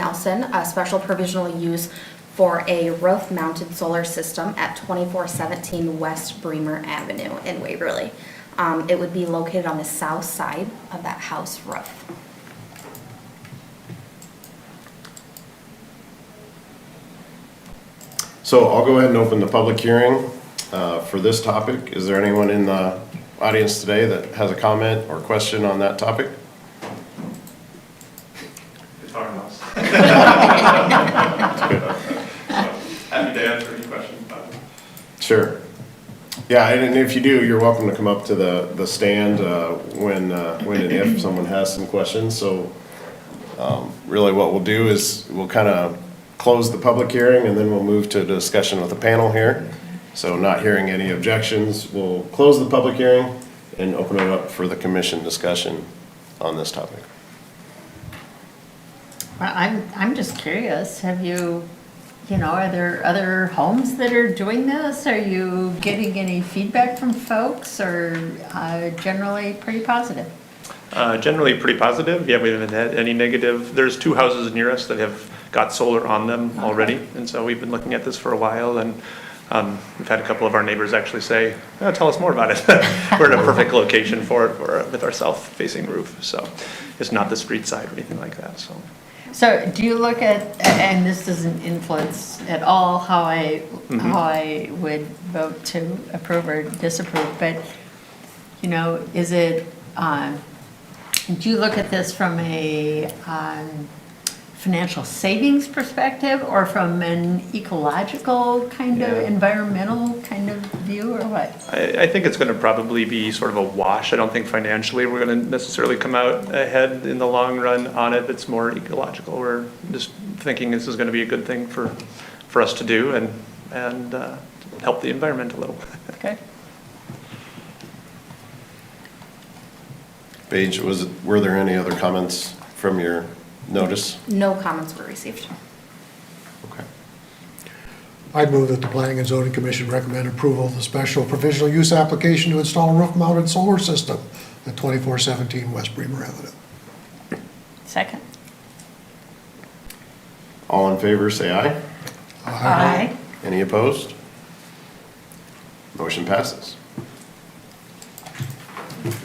Larson, a special provisional use for a roof-mounted solar system at 2417 West Bremer Avenue in Waverly. It would be located on the south side of that house roof. So I'll go ahead and open the public hearing for this topic. Is there anyone in the audience today that has a comment or question on that topic? It's our house. Happy to answer any questions about it. Sure. Yeah, and if you do, you're welcome to come up to the stand when and if someone has some questions. So really what we'll do is we'll kind of close the public hearing and then we'll move to a discussion with the panel here. So not hearing any objections, we'll close the public hearing and open it up for the commission discussion on this topic. Well, I'm just curious, have you know, are there other homes that are doing this? Are you getting any feedback from folks, or generally pretty positive? Generally pretty positive. Yeah, we haven't had any negative. There's 2 houses near us that have got solar on them already. And so we've been looking at this for a while, and we've had a couple of our neighbors actually say, oh, tell us more about it. We're in a perfect location for it with our south-facing roof. So it's not the street side or anything like that. So do you look at, and this doesn't influence at all how I would vote to approve or disapprove, but, you know, is it, do you look at this from a financial savings perspective or from an ecological kind of environmental kind of view, or what? I think it's going to probably be sort of a wash. I don't think financially we're going to necessarily come out ahead in the long run on it. It's more ecological. We're just thinking this is going to be a good thing for us to do and help the environment a little. Okay. Paige, were there any other comments from your notice? No comments were received. Okay. I'd move that the Planning and Zoning Commission recommend approval of the special provisional use application to install a roof-mounted solar system at 2417 West Bremer Avenue. Second. All in favor, say aye. Aye. Any opposed? Motion passes.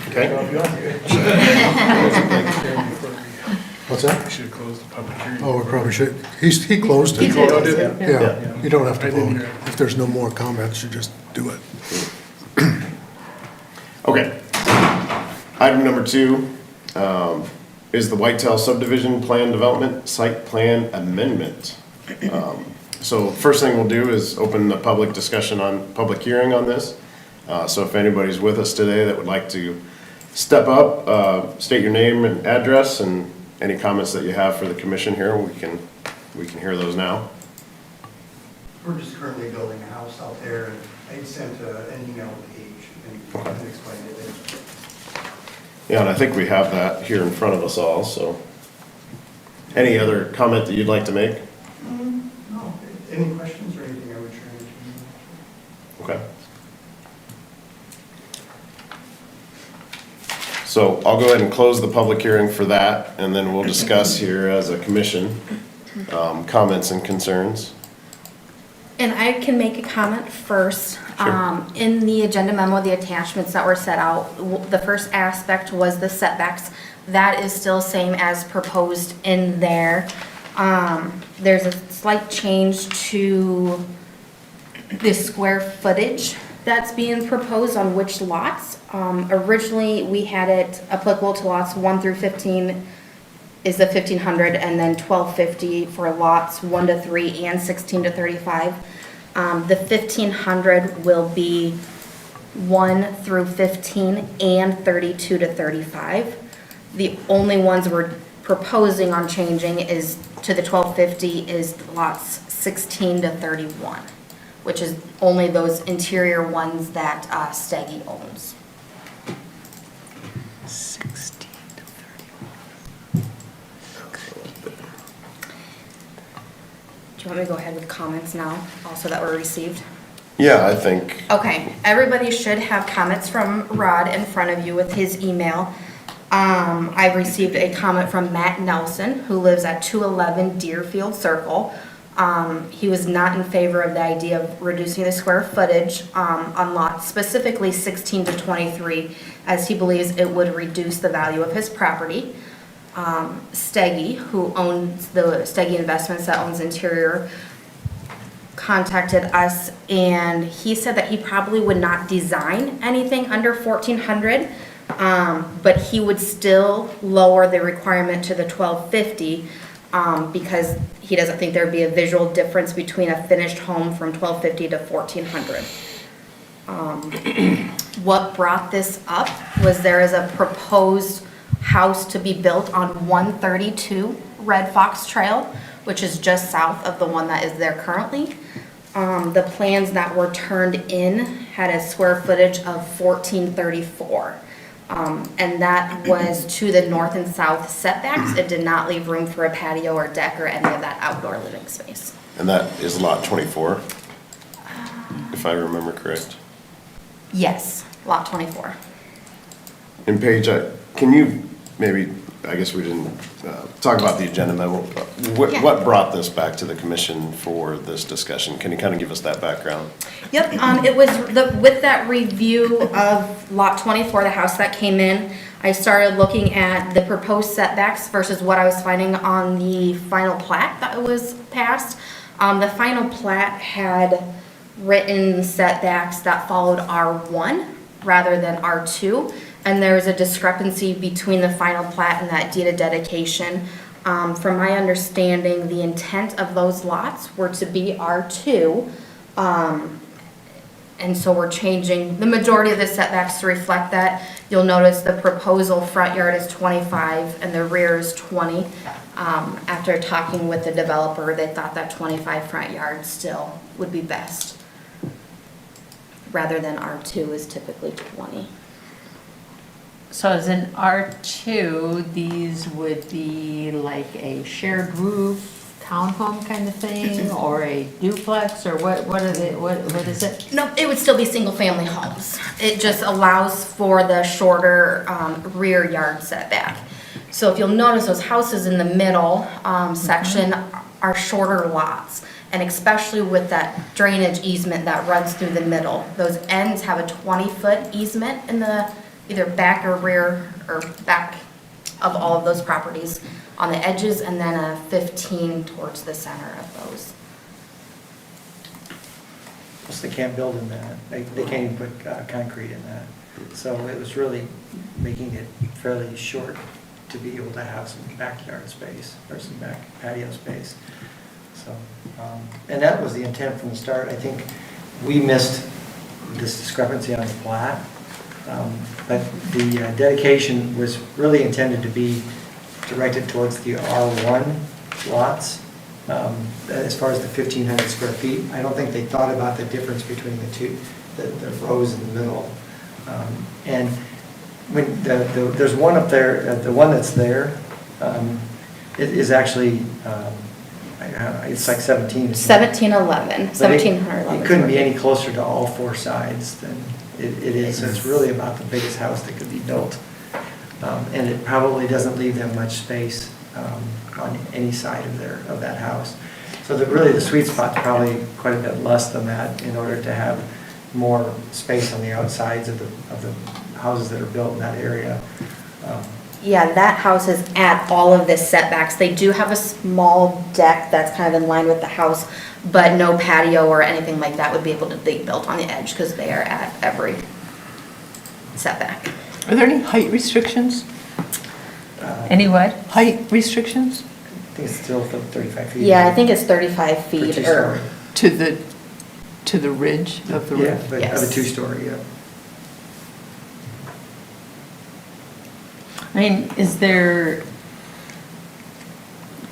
Okay. What's that? We should have closed the public hearing. Oh, we probably should. He closed it. He did. Oh, did it? Yeah, you don't have to I didn't vote. hear it. If there's no more comments, you just do it. Okay. Item number 2 is the Whitetail Subdivision Plan Development Site Plan Amendment. So first thing we'll do is open the public discussion on public hearing on this. So if anybody's with us today that would like to step up, state your name and address and any comments that you have for the commission here, we can hear those now. We're just currently building a house out there, and I sent an email to Paige and explained it. Yeah, and I think we have that here in front of us all, so. Any other comment that you'd like to make? No, any questions or anything I would try to do? Okay. So I'll go ahead and close the public hearing for that, and then we'll discuss here as a commission, comments and concerns. And I can make a comment first. Sure. In the agenda memo, the attachments that were set out, the first aspect was the setbacks. That is still same as proposed in there. There's a slight change to the square footage that's being proposed on which lots. Originally, we had it applicable to lots 1 through 15 is the 1,500, and then 1,250 for lots 1 to 3 and 16 to 35. The 1,500 will be 1 through 15 and 32 to 35. The only ones we're proposing on changing is to the 1,250 is lots 16 to 31, which is only those interior ones that Steggy owns. 16 to 31. Do you want me to go ahead with comments now, also that were received? Yeah, I think, Okay, everybody should have comments from Rod in front of you with his email. I received a comment from Matt Nelson, who lives at 211 Deerfield Circle. He was not in favor of the idea of reducing the square footage on lots, specifically 16 to 23, as he believes it would reduce the value of his property. Steggy, who owns the Steggy Investments that owns Interior, contacted us, and he said that he probably would not design anything under 1,400, but he would still lower the requirement to the 1,250, because he doesn't think there'd be a visual difference between a finished home from 1,250 to 1,400. What brought this up was there is a proposed house to be built on 132 Red Fox Trail, which is just south of the one that is there currently. The plans that were turned in had a square footage of 1,434. And that was to the north and south setbacks. It did not leave room for a patio or deck or any of that outdoor living space. And that is lot 24, if I remember correct. Yes, lot 24. And Paige, can you maybe, I guess we didn't talk about the agenda, but Yeah. what brought this back to the commission for this discussion? Can you kind of give us that background? Yep, it was with that review of lot 24, the house that came in, I started looking at the proposed setbacks versus what I was finding on the final plat that was passed. The final plat had written setbacks that followed R1 rather than R2. And there was a discrepancy between the final plat and that deed of dedication. From my understanding, the intent of those lots were to be R2. And so we're changing the majority of the setbacks to reflect that. You'll notice the proposal front yard is 25 and the rear is 20. After talking with the developer, they thought that 25 front yard still would be best, rather than R2 is typically 20. So as in R2, these would be like a shared roof townhome kind of thing, or a duplex, or what are they, what is it? No, it would still be single-family homes. It just allows for the shorter rear yard setback. So if you'll notice, those houses in the middle section are shorter lots. And especially with that drainage easement that runs through the middle. Those ends have a 20-foot easement in the either back or rear or back of all of those properties on the edges, and then a 15 towards the center of those. They can't build in that. They can't even put concrete in that. So it was really making it fairly short to be able to have some backyard space or some back patio space. So, and that was the intent from the start. I think we missed this discrepancy on the plat. But the dedication was really intended to be directed towards the R1 lots. As far as the 1,500 square feet, I don't think they thought about the difference between the two, the rows in the middle. And when there's one up there, the one that's there, it is actually, it's like 17. 1711, 1711. It couldn't be any closer to all four sides than it is. So it's really about the biggest house that could be built. And it probably doesn't leave them much space on any side of that house. So really the sweet spot's probably quite a bit less than that in order to have more space on the outsides of the houses that are built in that area. Yeah, that house is at all of the setbacks. They do have a small deck that's kind of in line with the house, but no patio or anything like that would be able to be built on the edge because they are at every setback. Are there any height restrictions? Any what? Height restrictions I think it's still 35 feet. Yeah, I think it's 35 For feet two-story. or, to the ridge of the Yeah, roof? but of a Yes. two-story, yeah. I mean, is there,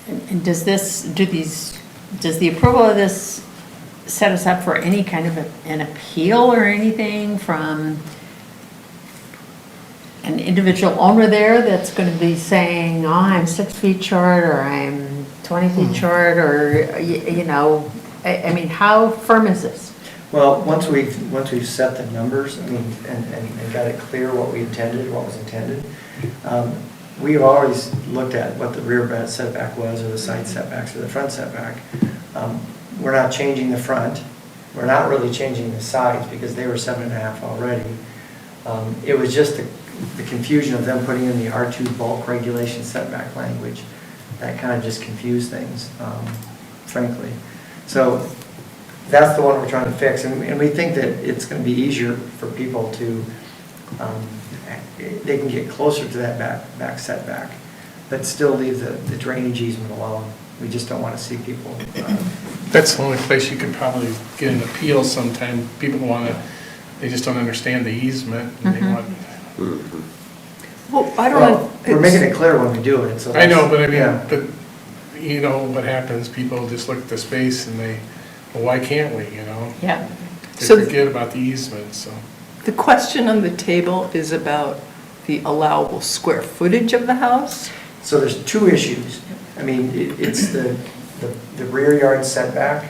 and does the approval of this set us up for any kind of an appeal or anything from an individual owner there that's going to be saying, oh, I'm 6 feet short, or I'm 20 feet short, or, you know, I mean, how firm is this? Well, once we've set the numbers, I mean, and got it clear what we intended, what was intended, We've always looked at what the rear bed setback was, or the side setbacks, or the front setback. We're not changing the front. We're not really changing the sides because they were 7.5 already. It was just the confusion of them putting in the R2 bulk regulation setback language that kind of just confused things, frankly. So that's the one we're trying to fix, and we think that it's going to be easier for people to, they can get closer to that back setback, but still leave the drainage easement alone. We just don't want to see people. That's the only place you could probably get an appeal sometime. People they just don't understand the easement. And they want. Well, I don't Well, know. we're making it clear when we do it, so. I know, but I mean, Yeah. but you know what happens, people just look at the space and well, why can't we, Yeah. They So- forget about the easement, so. The question on the table is about the allowable square footage of the house? So there's two issues. I mean, it's the rear yard setback,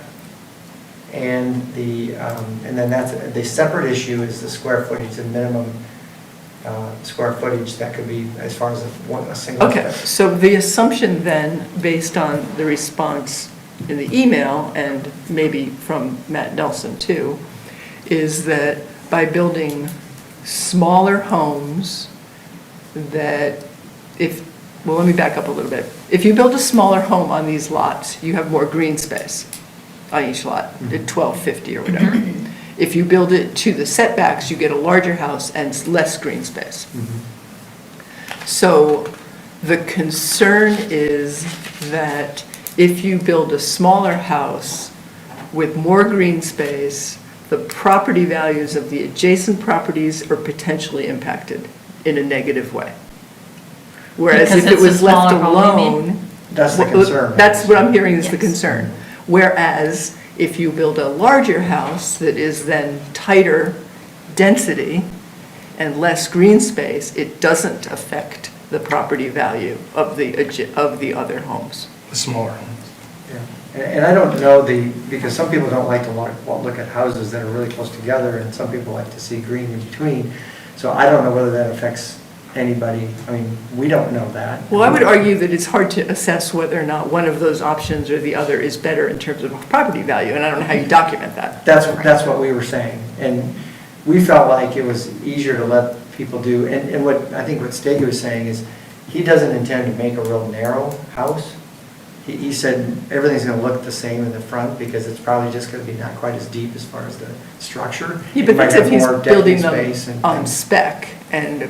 and and then the separate issue is the square footage, the minimum square footage that could be as far as a single. Okay, so the assumption then, based on the response in the email, and maybe from Matt Nelson too, is that by building smaller homes that well, let me back up a little bit. If you build a smaller home on these lots, you have more green space on each lot, at 1250 or whatever. If you build it to the setbacks, you get a larger house and less green space. So the concern is that if you build a smaller house with more green space, the property values of the adjacent properties are potentially impacted in a negative way. Whereas Because if it it's a was left smaller home, you mean? alone. That's the concern. That's what I'm hearing is the Yes. concern. Whereas if you build a larger house that is then tighter density and less green space, it doesn't affect the property value of the other homes. The smaller homes. Yeah. And I don't know because some people don't like to look at houses that are really close together, and some people like to see green in between. So I don't know whether that affects anybody. I mean, we don't know that. Well, I would argue that it's hard to assess whether or not one of those options or the other is better in terms of property value, and I don't know how you document that. That's what we were saying. And we felt like it was easier to let people do, and what I think what Stege was saying is, he doesn't intend to make a real narrow house. He said everything's gonna look the same in the front, because it's probably just gonna be not quite as deep as far as the structure. Yeah, It but might that's if have he's more building decking them space on spec,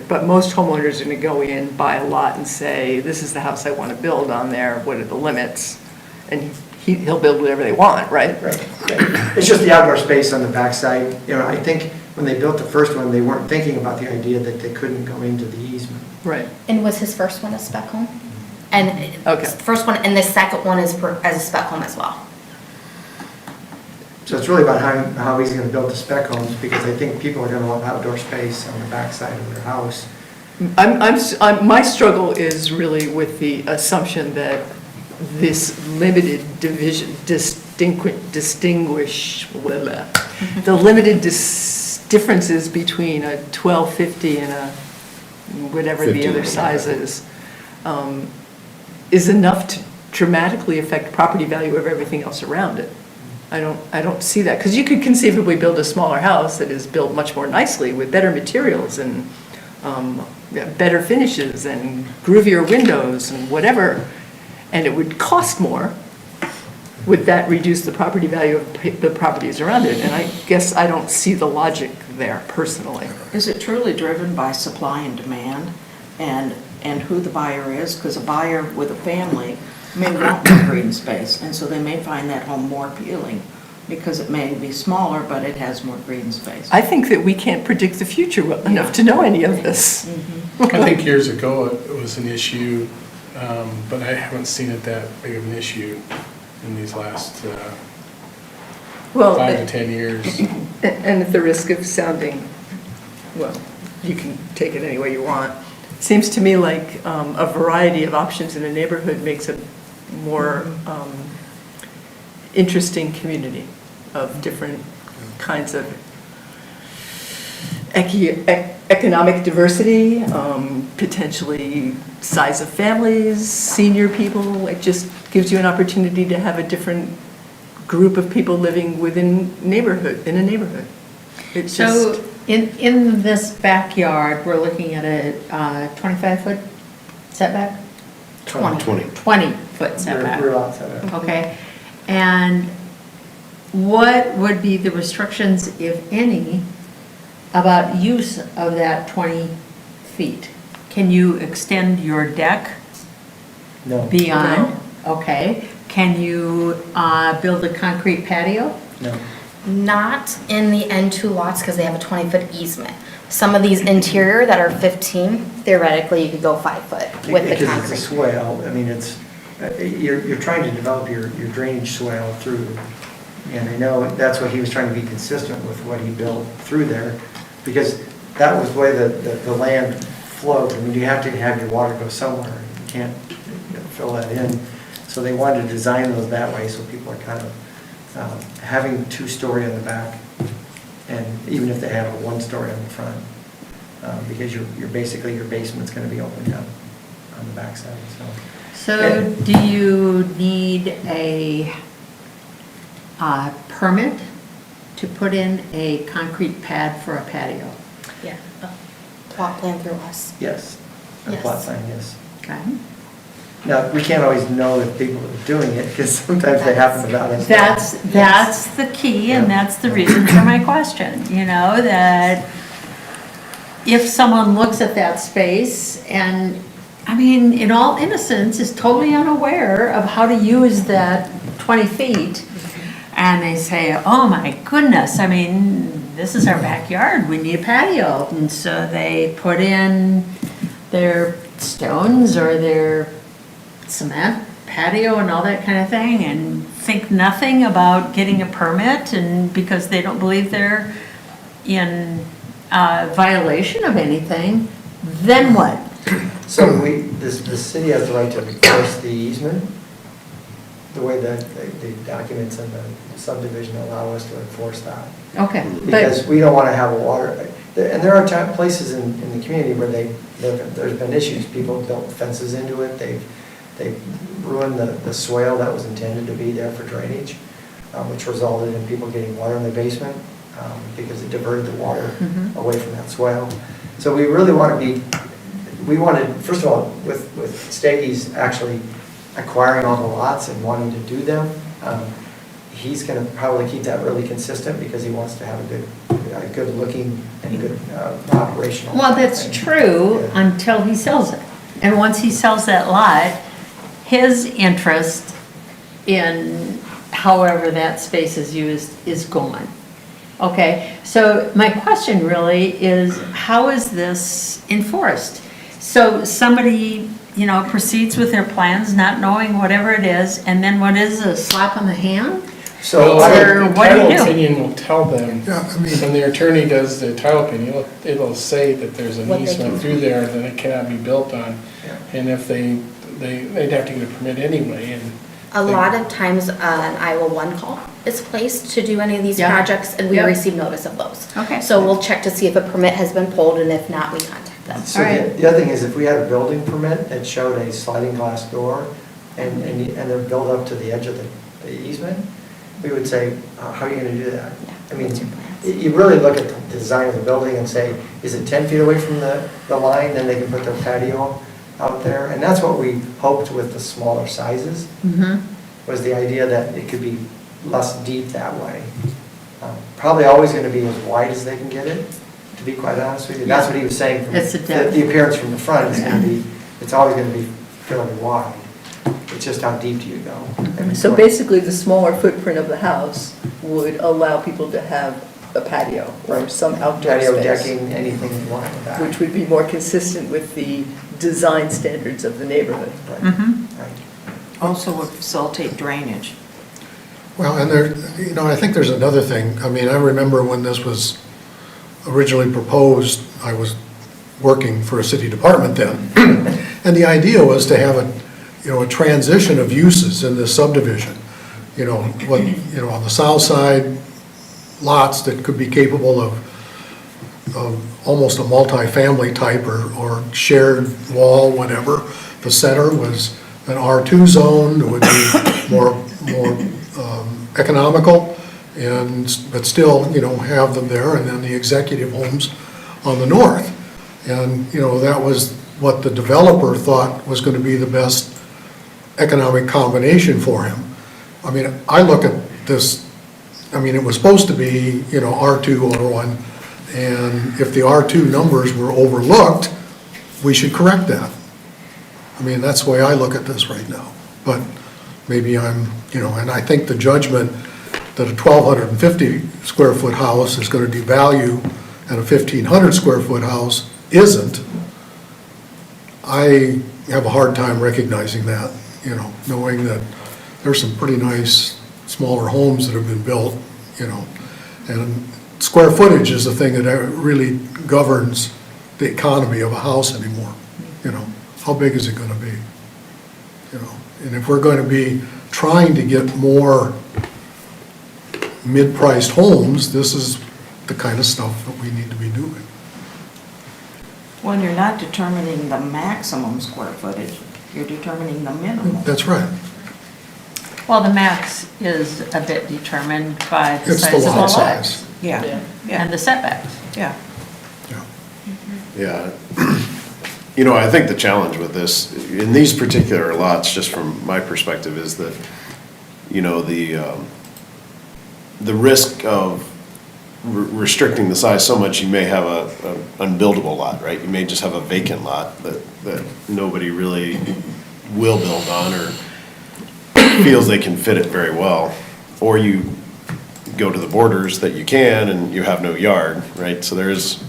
but most homeowners are gonna go in, buy a lot and say, this is the house I wanna build on there, what are the limits? And he'll build whatever they want, right? Right. It's just the outdoor space on the backside. I think when they built the first one, they weren't thinking about the idea that they couldn't go into the easement. Right. And was his first one a spec home? And Okay. first one, and the second one is as a spec home as well. So it's really about how he's gonna build the spec homes, because I think people are gonna want outdoor space on the backside of their house. My struggle is really with the assumption that this limited the limited differences between a 1250 and a whatever the other 15. size is enough to dramatically affect property value of everything else around it. I don't see that, because you could conceivably build a smaller house that is built much more nicely with better materials and better finishes and groovier windows and whatever, and it would cost more. Would that reduce the property value of the properties around it? And I guess I don't see the logic there personally. Is it truly driven by supply and demand and who the buyer is? Because a buyer with a family may want more green space, and so they may find that home more appealing because it may be smaller, but it has more green space. I think that we can't predict the future well enough to know any of this. I think years ago it was an issue, but I haven't seen it that big of an issue in these last 5 to 10 years. And at the risk of sounding, well, you can take it any way you want. Seems to me like a variety of options in a neighborhood makes a more interesting community of different kinds of economic diversity, potentially size of families, senior people. It just gives you an opportunity to have a different group of people living in a neighborhood. It's So just, in this backyard, we're looking at a 25-foot setback? 20. 20-foot setback. Rear lot setback. Okay, and what would be the restrictions, if any, about use of that 20 feet? Can you extend your deck No. beyond? Okay, can you build a concrete patio? No. Not in the N2 lots because they have a 20-foot easement. Some of these interior that are 15, theoretically, you could go 5 foot with the Because it's a concrete. swale, I mean, it's, you're trying to develop your drainage swale through, and I know that's what he was trying to be consistent with what he built through there, because that was the way the land flowed. I mean, you have to have your water go somewhere, you can't fill that in. So they wanted to design those that way, so people are kind of having 2-story on the back, and even if they have a 1-story on the front, because you're basically, your basement's gonna be opened up on the backside, so. So do you need a permit to put in a concrete pad for a patio? Yeah, a plot plan through us. Yes, a Yes. plot plan, yes. Okay. Now, we can't always know if people are doing it, because sometimes they happen without us. That's the key, and Yeah. that's the reason for my question, you know, that if someone looks at that space and, I mean, in all innocence, is totally unaware of how to use that 20 feet, and they say, oh my goodness, I mean, this is our backyard, we need a patio, and so they put in their stones or their cement patio and all that kind of thing, and think nothing about getting a permit, and because they don't believe they're in violation of anything, then what? So the city has the right to enforce the easement, the way that the documents in the subdivision allow us to enforce that. Okay, Because but, we don't want to have a water, and there are places in the community where there's been issues, people built fences into it, they've ruined the swale that was intended to be there for drainage, which resulted in people getting water in their basement, because it diverted the water away from that swale. So we really want to we wanted, first of all, with Steggy's actually acquiring all the lots and wanting to do them, he's going to probably keep that really consistent because he wants to have a good looking and good operational. well, that's thing. true Yeah. until he sells it. And once he sells that lot, his interest in however that space is used is gone. Okay, so my question really is, how is this enforced? So somebody, you know, proceeds with their plans, not knowing whatever it is, and then what is a slap on the hand? So Or The what do you title do? opinion will tell them, Yeah, I mean- when the attorney does the title opinion, it'll say that there's an What they easement can. through there that it cannot be built on. Yeah. And if they'd have to get a permit anyway, and. A lot of times, an Iowa 1 call is placed to do any of these Yeah. projects, and we Yep. receive notice of those. Okay. So we'll check to see if a permit has been pulled, and if not, we contact them. So All right. the other thing is, if we had a building permit that showed a sliding glass door, and they're built up to the edge of the easement, we would say, how are you gonna do that? Yeah, I mean, what's your plans? you really look at the design of the building and say, is it 10 feet away from the line, then they can put their patio out there? And that's what we hoped with the smaller sizes, was the idea that it could be less deep that way. Probably always gonna be as wide as they can get it, to be quite honest with you. That's what he was saying. From It's the depth. The appearance from the front is gonna be, it's always gonna be fairly wide. It's just how deep do you go? So basically, the smaller footprint of the house would allow people to have a patio or some outdoor Patio space, decking, anything you want in the back. which would be more consistent with the design standards of the neighborhood. Right, right. Also would facilitate drainage. Well, and there, you know, I think there's another thing. I mean, I remember when this was originally proposed, I was working for a city department then. And the idea was to have a transition of uses in this subdivision. On the south side, lots that could be capable of almost a multi-family type or shared wall, whatever. The center was an R2 zone, it would be more economical, but still, have them there, and then the executive homes on the north. And, that was what the developer thought was gonna be the best economic combination for him. I mean, I look at this, it was supposed to be, R2 or 1, and if the R2 numbers were overlooked, we should correct that. That's the way I look at this right now. But maybe I'm, and I think the judgment that a 1,250 square foot house is gonna devalue and a 1,500 square foot house isn't, I have a hard time recognizing that, knowing that there's some pretty nice smaller homes that have been built, and square footage is the thing that really governs the economy of a house anymore, how big is it gonna be? And if we're going to be trying to get more mid-priced homes, this is the kind of stuff that we need to be doing. When you're not determining the maximum square footage, you're determining the minimum. That's right. Well, the max is a bit determined by the It's the size of the lot lots. size. Yeah, And yeah, the setbacks. yeah. Yeah. I think the challenge with this, in these particular lots, just from my perspective, is that, the risk of restricting the size so much, you may have a unbuildable lot, right? You may just have a vacant lot that nobody really will build on or feels they can fit it very well. Or you go to the borders that you can and you have no yard, right? So there's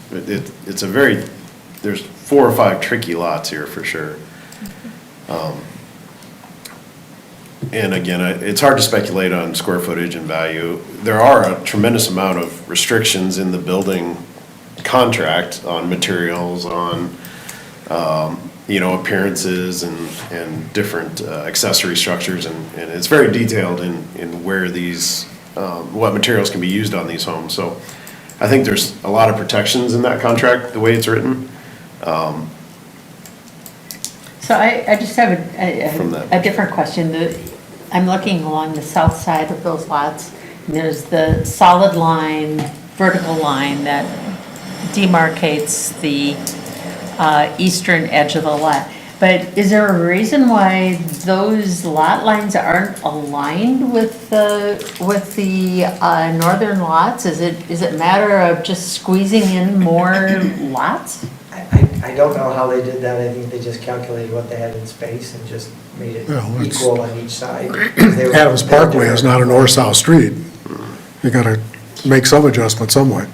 4 or 5 tricky lots here for sure. And again, it's hard to speculate on square footage and value. There are a tremendous amount of restrictions in the building contract on materials, on, appearances and different accessory structures. And it's very detailed in where these, what materials can be used on these homes. So I think there's a lot of protections in that contract, the way it's written. So I just have From that a different question. I'm looking along the south side of those lots, and there's the solid line, vertical line that demarcates the eastern edge of the lot. But is there a reason why those lot lines aren't aligned with the northern lots? Is it a matter of just squeezing in more lots? I don't know how they did that. I think they just calculated what they had in space and just made it Well, it's- equal on each side. Adams Parkway is not a north-south street. You gotta make some adjustment some way.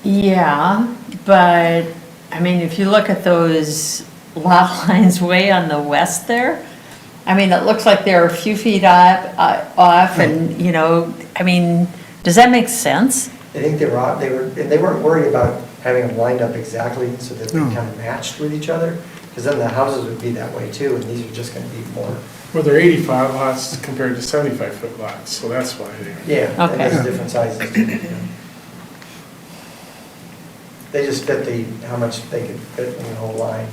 Yeah, but, if you look at those lot lines way on the west there, it looks like they're a few feet off and, does that make sense? I think they weren't worried about having them lined up exactly so that they kind of matched with each other, because then the houses would be that way too, and these are just gonna be more. Well, they're 85 lots compared to 75-foot lots, so that's why Yeah, and Okay. there's different sizes. They just fit how much they could fit in the whole line,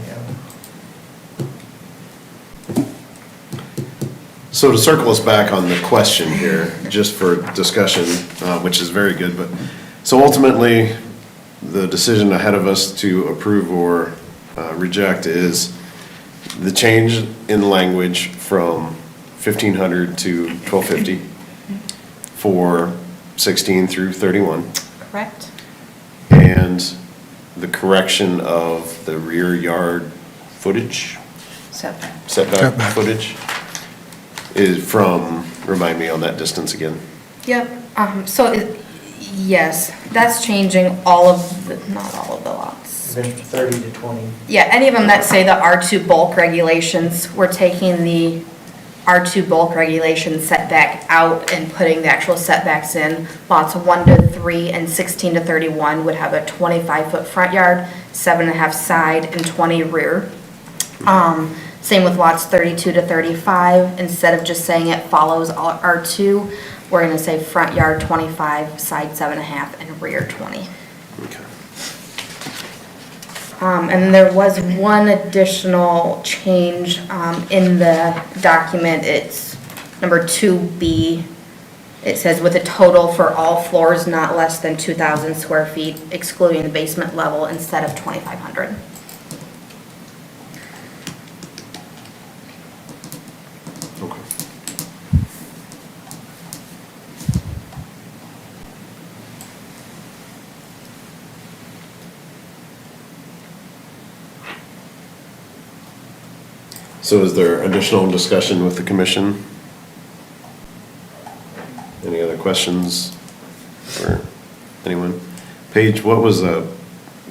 So to circle us back on the question here, just for discussion, which is very good, so ultimately, the decision ahead of us to approve or reject is the change in language from 1,500 to 1,250 for 16 through 31. Correct. And the correction of the rear yard footage, Setback. setback footage, is from, remind me on that distance again. Yep, yes, that's changing all of not all of the lots. yeah. 30 to 20. Yeah, any of them that say the R2 bulk regulations, we're taking the R2 bulk regulation setback out and putting the actual setbacks in. Lots 1 to 3 and 16 to 31 would have a 25-foot front yard, 7.5 side, and 20 rear. Same with lots 32 to 35. Instead of just saying it follows R2, we're gonna say front yard 25, side 7.5, and rear 20. Okay. And there was one additional change in the document. It's number 2B. It says with a total for all floors not less than 2,000 square feet, excluding the basement level, instead of 2,500. Okay. So is there additional discussion with the commission? Any other questions for anyone? Paige, what was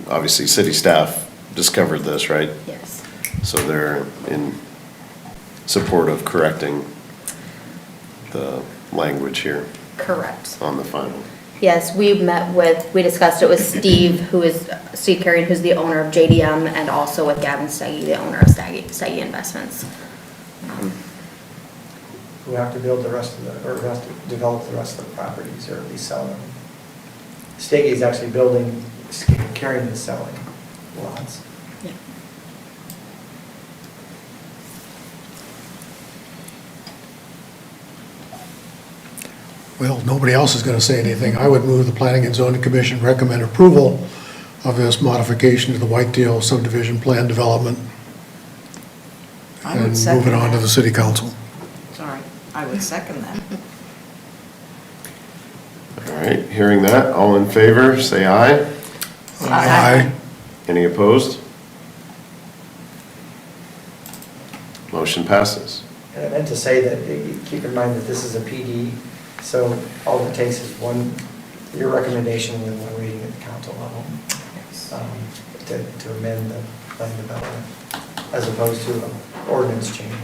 obviously city staff discovered this, right? Yes. So they're in support of correcting the language here Correct. on the final. Yes, we discussed it with Steve, Steve Carrion, who's the owner of JDM, and also with Gavin Steggy, the owner of Steggy Investments. Who have to build the rest of the, or who have to develop the rest of the properties, or at least sell them. Steggy is actually building, carrying and selling lots. Yeah. Well, nobody else is gonna say anything. I would move the Planning and Zoning Commission recommend approval of this modification to the Whitetail subdivision plan development. I would And move second it on to that. the city council. Sorry, I would second that. All right, hearing that, all in favor, say aye. Aye. Any opposed? Motion passes. And I meant to say that, keep in mind that this is a PD, so all it takes is your recommendation and one reading at the council level to amend the plan development, as opposed to an ordinance change.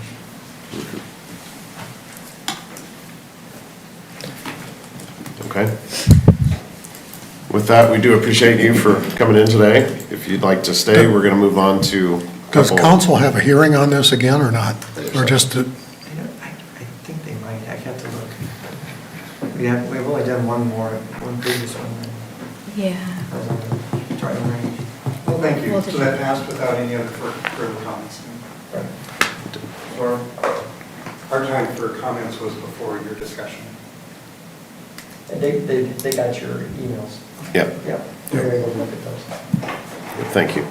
Okay. With that, we do appreciate you for coming in today. If you'd like to stay, we're going to move on to a Does couple. council have a hearing on this again or not? Or just, I think they might, I have to look. We've only done one previous one. Yeah. Driving range. Well, thank you. Well, So that passed without any other further comments. Right. Or our time for comments was before your discussion. And they got your emails. Yeah, Yep, we were able to look at those. thank you.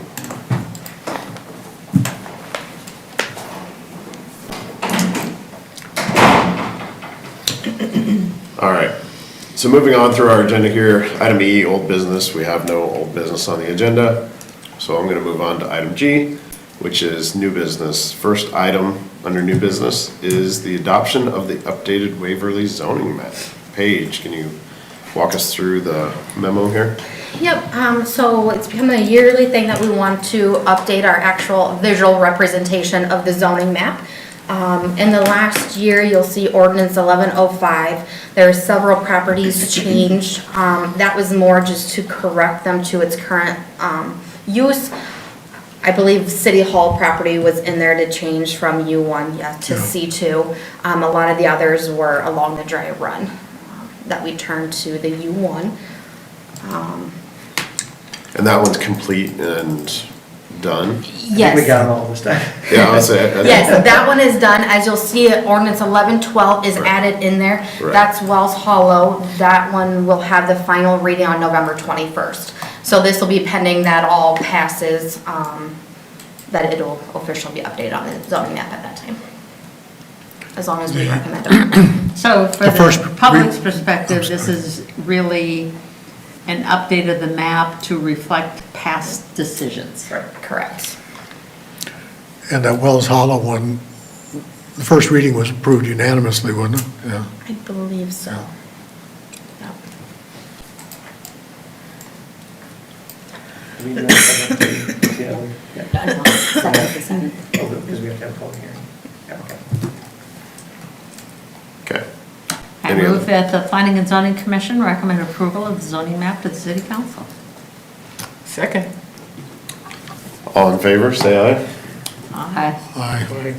All right, so moving on through our agenda here, item E, old business. We have no old business on the agenda. So I'm going to move on to item G, which is new business. First item under new business is the adoption of the updated Waverly zoning map. Paige, can you walk us through the memo here? Yep, so it's become a yearly thing that we want to update our actual visual representation of the zoning map. In the last year, you'll see ordinance 1105. There are several properties changed. That was more just to correct them to its current use. I believe City Hall property was in there to change from U1 to C2. A lot of the others were along the dry run that we turned to the U1. And that one's complete and done? I think Yes. we got them all this time. Yeah, I'll say it. Yes, that one is done. As you'll see, ordinance 1112 is Right. added in there. Right. That's Wells Hollow. That one will have the final reading on November 21st. So this will be pending that all passes, that it'll officially be updated on the zoning map at that time. As long as we recommend it. So for The first the re- public's perspective, this is really an update of the map to reflect past decisions. Correct. and that Wells Hollow one, the first reading was approved unanimously, wasn't it? Yeah. I believe so. Yep. Do we know something? Yeah, yeah. Second. Oh, because we have to have a public hearing. Yeah, okay. Okay. I Any move other- that the Planning and Zoning Commission recommend approval of the zoning map to the city council. Second. All in favor, say aye. Aye. Aye.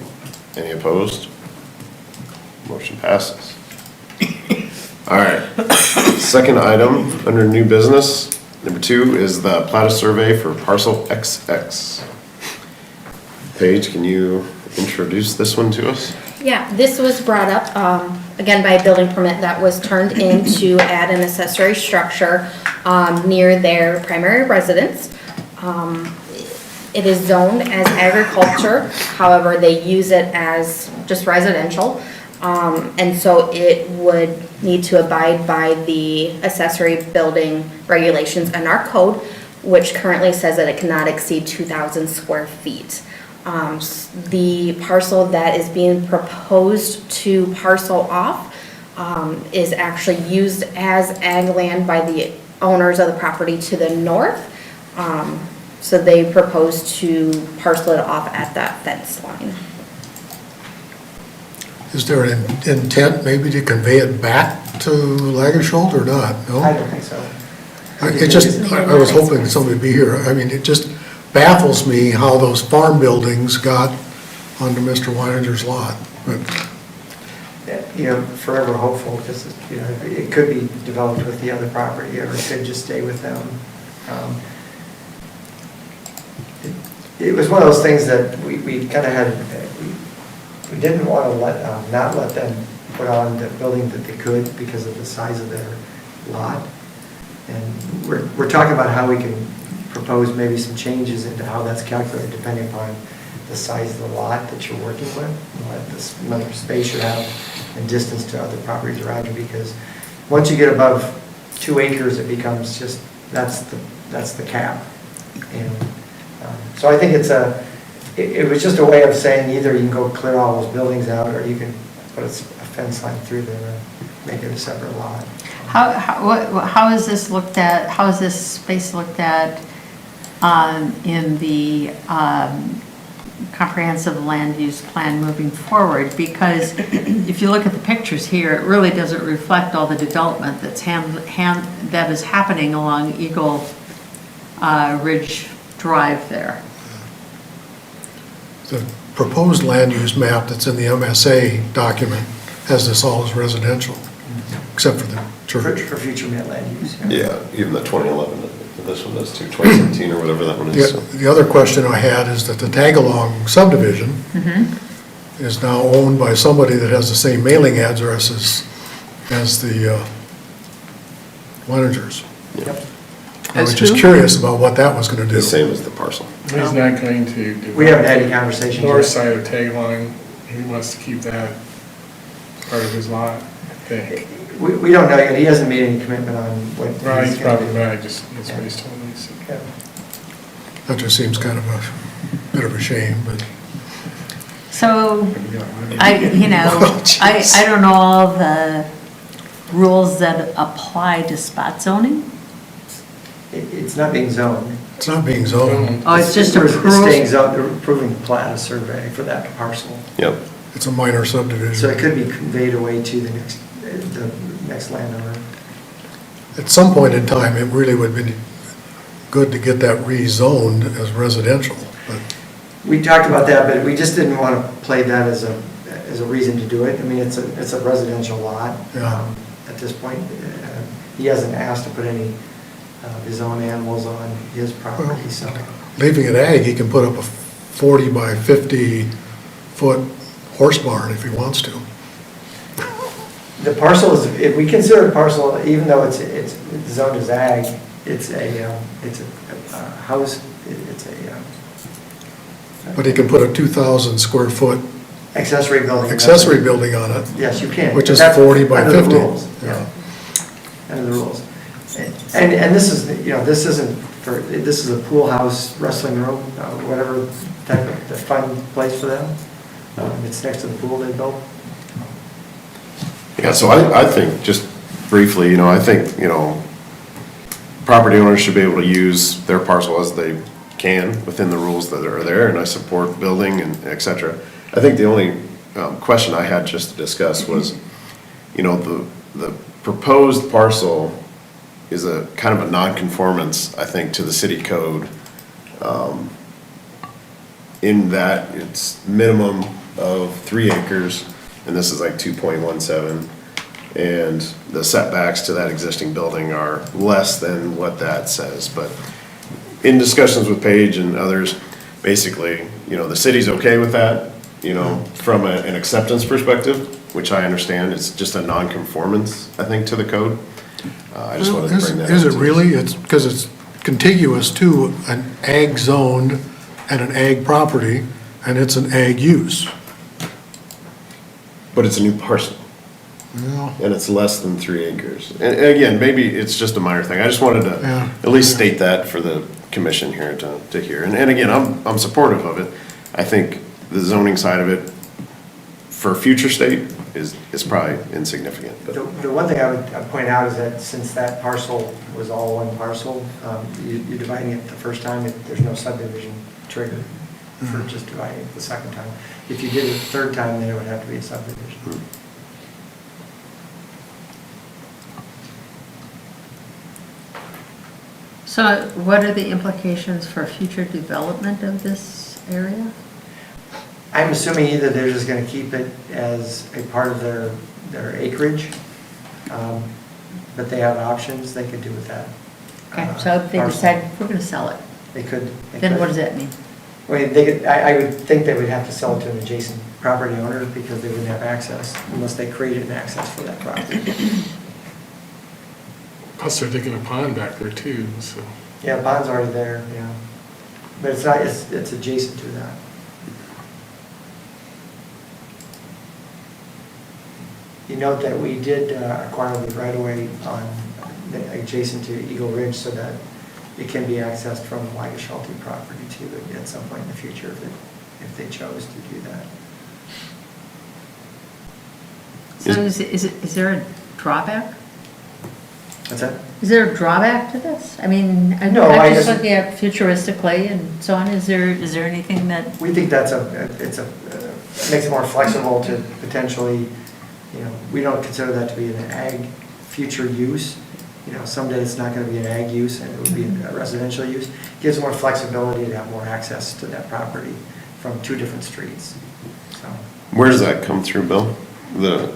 Any opposed? Motion passes. All right. Second item under new business, number 2 is the plat of survey for parcel XX. Paige, can you introduce this one to us? Yeah, this was brought up, again, by a building permit that was turned in to add an accessory structure, near their primary residence. It is zoned as agriculture, however, they use it as just residential. And so it would need to abide by the accessory building regulations in our code, which currently says that it cannot exceed 2,000 square feet. The parcel that is being proposed to parcel off is actually used as ag land by the owners of the property to the north. So they propose to parcel it off at that fence line. Is there an intent maybe to convey it back to Lagersholt or not? No? I don't think so. It just, I was hoping somebody would be here. I mean, it just baffles me how those farm buildings got onto Mr. Weininger's lot. But You know, forever hopeful, because, you know, it could be developed with the other property, or it could just stay with them. It was one of those things that we kind of had, we didn't want to not let them put on the building that they could because of the size of their lot. And we're talking about how we can propose maybe some changes into how that's calculated depending upon the size of the lot that you're working with, what this amount of space you have and distance to other properties around you, because once you get above 2 acres, it becomes just, that's the cap. And so I think it was just a way of saying either you can go clear all those buildings out, or you can put a fence line through there and make it a separate lot. How is this looked at, how is this space looked at in the comprehensive land use plan moving forward? Because if you look at the pictures here, it really doesn't reflect all the development that's that is happening along Eagle Ridge Drive there. the proposed land use map that's in the MSA document has this all as residential, except for the church. For future land use. Yeah, even the 2011, this one does too, 2017 or whatever that one is. so. The other question I had is that the Tagalong subdivision is now owned by somebody that has the same mailing address as the Weiningers. Yep. I was As just who? curious about what that was gonna do. The same as the parcel. He's not going to do. We haven't had any conversations yet. North side of Tagline, he wants to keep that part of his lot, I think. We don't know yet, he hasn't made any commitment on what Right, he's he's gonna probably do. right, just, that's what he's told me. so. Yeah. That just seems kind of a bit of a shame, but. So, Oh, I don't know all the rules that apply to spot zoning. It's not being zoned. It's not being zoned. Oh, it's just It's staying approved. zoned, they're approving the plat of survey for that parcel. Yep. It's a minor So it subdivision. could be conveyed away to the next landowner. At some point in time, it really would be good to get that rezoned as residential, but We talked about that, but we just didn't want to play that as a reason to do it. I mean, it's a residential lot. Yeah. At this point. He hasn't asked to put any of his own animals on his property, so. leaving it ag, he can put up a 40 by 50 foot horse barn if he wants to. The parcel is, if we consider a parcel, even though it's zoned as ag, it's a house, it's a But he can put a 2,000 square foot accessory building. accessory building on it, Yes, you can. which is That's 40 by under the 50. rules, yeah. Under the rules. And this is, this isn't for, this is a pool house, wrestling room, whatever type of the fun place for them. It's next to the pool they built. Yeah, so I think, just briefly, I think, property owners should be able to use their parcel as they can within the rules that are there, and I support building and et cetera. I think the only question I had just to discuss was, the proposed parcel is a kind of a non-conformance, I think, to the city code, in that it's minimum of 3 acres, and this is like 2.17. And the setbacks to that existing building are less than what that says. But in discussions with Paige and others, basically, you know, the city's okay with that, you know, from an acceptance perspective, which I understand, it's just a non-conformance, I think, to the code. I just wanted to bring that up. Is it really? It's, because it's contiguous to an ag zone and an ag property, and it's an ag use. But it's a new parcel. Well, And it's less than 3 acres. And again, maybe it's just a minor thing. I just wanted to Yeah. at least state that for the commission here to hear. And again, I'm supportive of it. I think the zoning side of it for future state is probably insignificant. But The one thing I would point out is that since that parcel was all one parcel, you're dividing it the first time, there's no subdivision trigger for just dividing it the second time. If you did it the third time, then it would have to be a subdivision. So what are the implications for future development of this area? I'm assuming either they're just gonna keep it as a part of their acreage, but they have options they could do with that. Okay, so if they parcel. decide, we're gonna sell it, They could. then what does that mean? I mean, they could, I would think they would have to sell it to an adjacent property owner because they wouldn't have access unless they created an access for that property. Plus they're digging a pond back there too, so. Yeah, bond's already there, yeah. But it's not, it's adjacent to that. You note that we did acquire the right-of-way on, adjacent to Eagle Ridge so that it can be accessed from the Waverly property too at some point in the future if they chose to do that. So is there a drawback? What's that? Is there a drawback to this? I mean, I'm No, I just just- looking at futuristically and so on. Is there anything that, We think that's it makes it more flexible to potentially, you know, we don't consider that to be an ag future use. You know, someday it's not gonna be an ag use and it would be a residential use. Gives more flexibility to have more access to that property from 2 different streets, so. where does that come through, Bill? The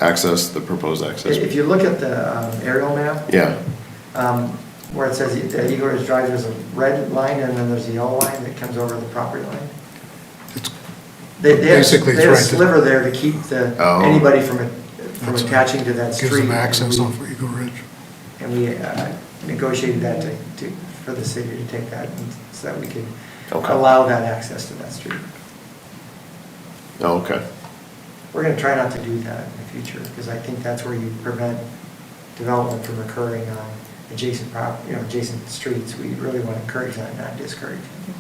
access, the proposed access? If you look at the aerial map, Yeah, where it says the Eagle Ridge Drive, there's a red line and then there's a yellow line that comes over the property line. It's They have Basically, it's they have a right sliver there to keep Oh. anybody from That's attaching to that street. Gives them access And off of Eagle Ridge. And we negotiated that for the city to take that so that we could Okay. allow that access to that street. oh, okay. We're gonna try not to do that in the future because I think that's where you prevent development from occurring on adjacent adjacent streets. We really want to encourage that, not discourage it.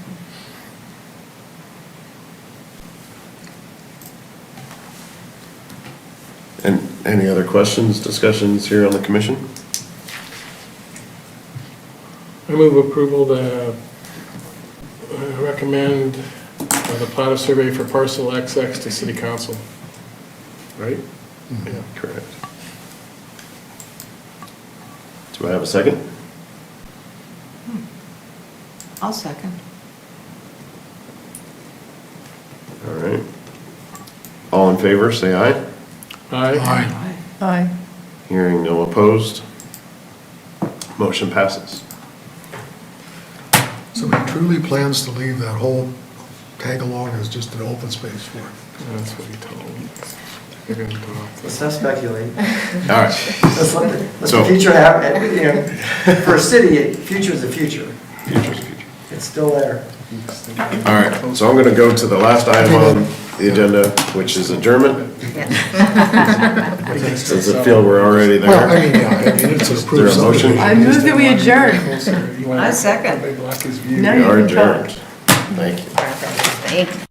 And any other questions, discussions here on the commission? I move approval to recommend the plat of survey for parcel XX to city council. Right? Yeah. Correct. Do I have a second? I'll second. All right. All in favor, say aye. Aye. Aye. aye. Hearing no opposed, motion passes. So he truly plans to leave that whole tag along as just an open space for it. That's what he told me. They're gonna go out Let's not speculate. All right. Let's let the So- future happen, you know, for a city, future is the future. Future's future. It's still there. All right, so I'm gonna go to the last item on the agenda, which is adjournment. Does it feel we're already Well, I there? mean, yeah, I mean, it's an Is there approved a motion? subdivision. I move that we adjourn. closer. You wanna- I second. They block his view. No, We you are can talk. adjourned. Thank you. Thanks.